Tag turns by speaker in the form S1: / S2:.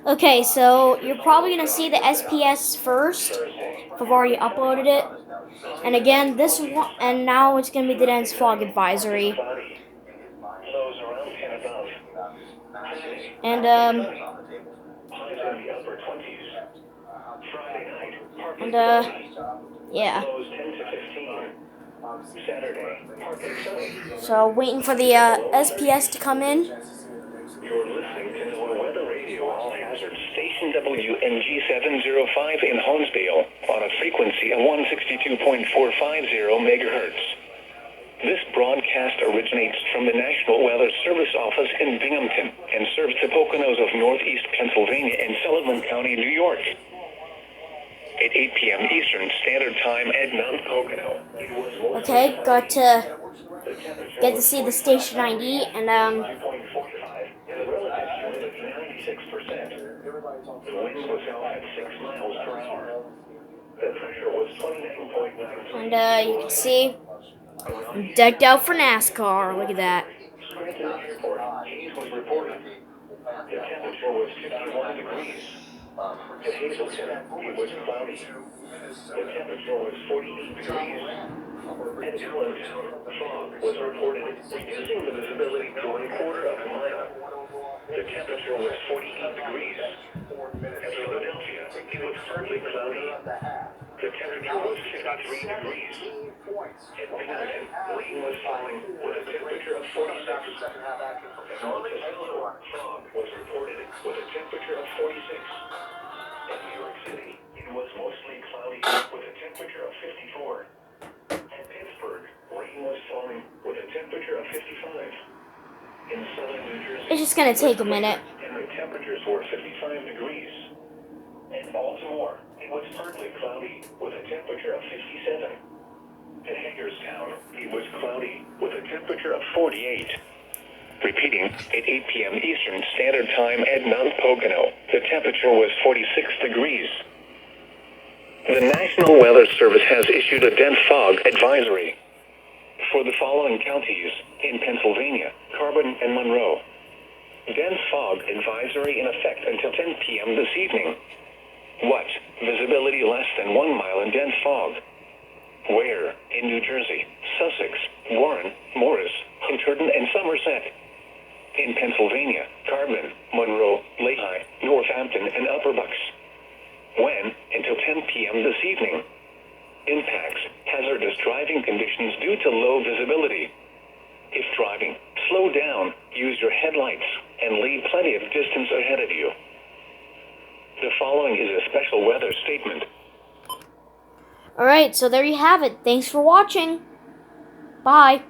S1: Okay, so you're probably gonna see the SPS first. If I've already uploaded it. And again, this one, and now it's gonna be the dense fog advisory. And yeah. So waiting for the SPS to come in.
S2: You're listening to NOAA Weather Radio All Hazard Station WNG705 in Honesdale on a frequency of 162.450 megahertz. This broadcast originates from the National Weather Service office in Binghamton and serves the Poconos of Northeast Pennsylvania and Sullivan County, New York. At 8 p.m. Eastern Standard Time at Mount Pocono.
S1: Okay, got to get to see the station ID and you can see I'm decked out for NASCAR. Look at that.
S2: The temperature was 51 degrees. At Hazleton, it was cloudy. The temperature was 48 degrees. At Allentown, fog was reported, reducing the visibility to a quarter of a mile. The temperature was 48 degrees. At Philadelphia, it was partly cloudy. The temperature was 53 degrees. At Binghamton, rain was falling with a temperature of 46. At Monticello, fog was reported with a temperature of 46. In New York City, it was mostly cloudy with a temperature of 54. At Pittsburgh, rain was falling with a temperature of 55. In southern New Jersey,
S1: It's just gonna take a minute.
S2: and the temperatures were 55 degrees. In Baltimore, it was partly cloudy with a temperature of 57. At Hagerstown, it was cloudy with a temperature of 48. Repeating, at 8 p.m. Eastern Standard Time at Mount Pocono, the temperature was 46 degrees. The National Weather Service has issued a dense fog advisory for the following counties in Pennsylvania, Carbon and Monroe. Dense fog advisory in effect until 10 p.m. this evening. What? Visibility less than 1 mile in dense fog. Where? In New Jersey, Sussex, Warren, Morris, Hunterdon, and Somerset. In Pennsylvania, Carbon, Monroe, Lehigh, Northampton, and Upper Bucks. When? Until 10 p.m. this evening. Impacts: hazardous driving conditions due to low visibility. If driving, slow down, use your headlights, and leave plenty of distance ahead of you. The following is a special weather statement.
S1: Alright, so there you have it. Thanks for watching. Bye.